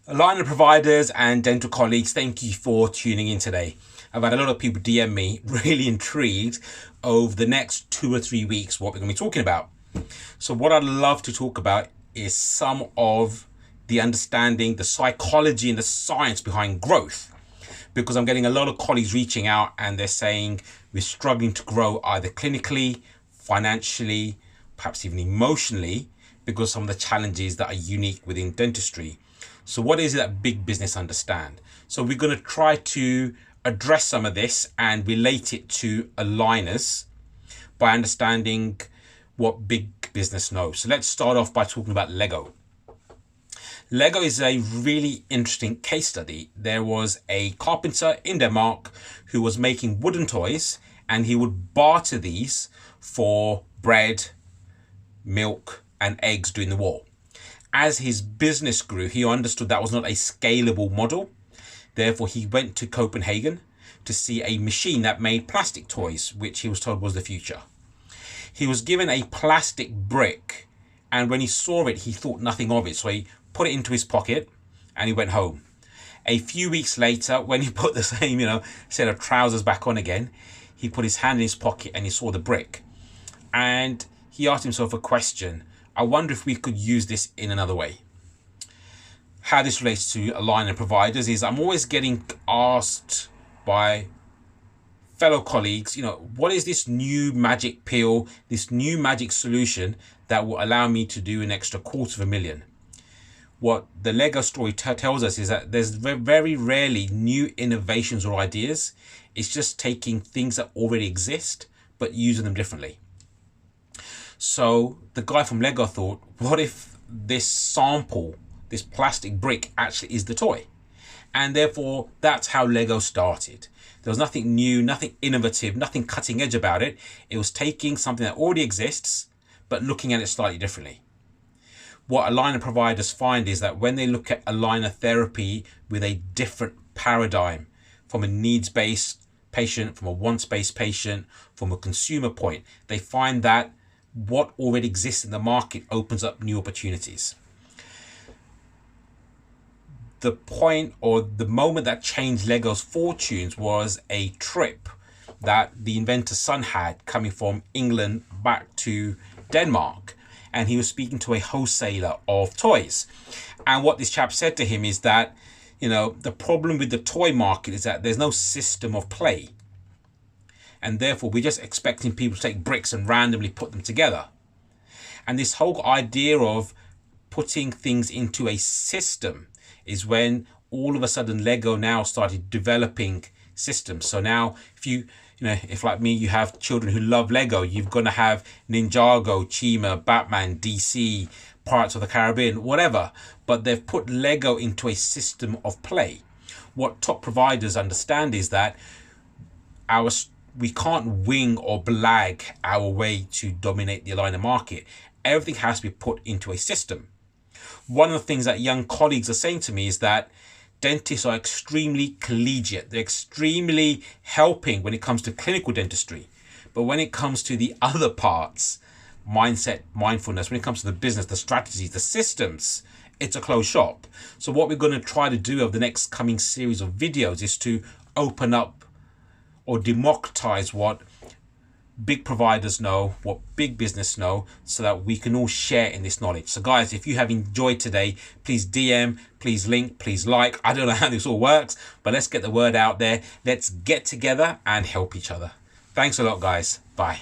Aligner providers and dental colleagues, thank you for tuning in today. I've had a lot of people DM me really intrigued over the next 2 or 3 weeks what we're going to be talking about. So what I'd love to talk about is some of the understanding, the psychology and the science behind growth, because I'm getting a lot of colleagues reaching out and they're saying we're struggling to grow either clinically, financially, perhaps even emotionally, because of some of the challenges that are unique within dentistry. So what is it that big business understand? So we're going to try to address some of this and relate it to aligners by understanding what big business knows. So let's start off by talking about Lego. Lego is a really interesting case study. There was a carpenter in Denmark who was making wooden toys, and he would barter these for bread, milk, and eggs during the war. As his business grew, he understood that was not a scalable model. Therefore, he went to Copenhagen to see a machine that made plastic toys, which he was told was the future. He was given a plastic brick, and when he saw it, he thought nothing of it. So he put it into his pocket and he went home. A few weeks later, when he put the same, set of trousers back on again, he put his hand in his pocket and he saw the brick. And he asked himself a question. I wonder if we could use this in another way. How this relates to aligner providers is I'm always getting asked by fellow colleagues, what is this new magic pill, this new magic solution that will allow me to do an extra $250,000? What the Lego story tells us is that there's very rarely new innovations or ideas. It's just taking things that already exist, but using them differently. So the guy from Lego thought, what if this sample, this plastic brick actually is the toy? And therefore, that's how Lego started. There was nothing new, nothing innovative, nothing cutting edge about it. It was taking something that already exists, but looking at it slightly differently. What aligner providers find is that when they look at aligner therapy with a different paradigm, from a needs-based patient, from a wants-based patient, from a consumer point, they find that what already exists in the market opens up new opportunities. The point or the moment that changed Lego's fortunes was a trip that the inventor's son had coming from England back to Denmark. And he was speaking to a wholesaler of toys. And what this chap said to him is that, the problem with the toy market is that there's no system of play. And therefore, we're just expecting people to take bricks and randomly put them together. And this whole idea of putting things into a system is when all of a sudden Lego now started developing systems. So now if like me, you have children who love Lego, you're going to have Ninjago, Chima, Batman, DC, Pirates of the Caribbean, whatever. But they've put Lego into a system of play. What top providers understand is that we can't wing or blag our way to dominate the aligner market. Everything has to be put into a system. One of the things that young colleagues are saying to me is that dentists are extremely collegiate. They're extremely helping when it comes to clinical dentistry. But when it comes to the other parts, mindset, mindfulness, when it comes to the business, the strategies, the systems, it's a closed shop. So what we're going to try to do over the next coming series of videos is to open up or democratize what big providers know, what big business know, so that we can all share in this knowledge. So guys, if you have enjoyed today, please DM, please link, please like. I don't know how this all works, but let's get the word out there. Let's get together and help each other. Thanks a lot, guys. Bye.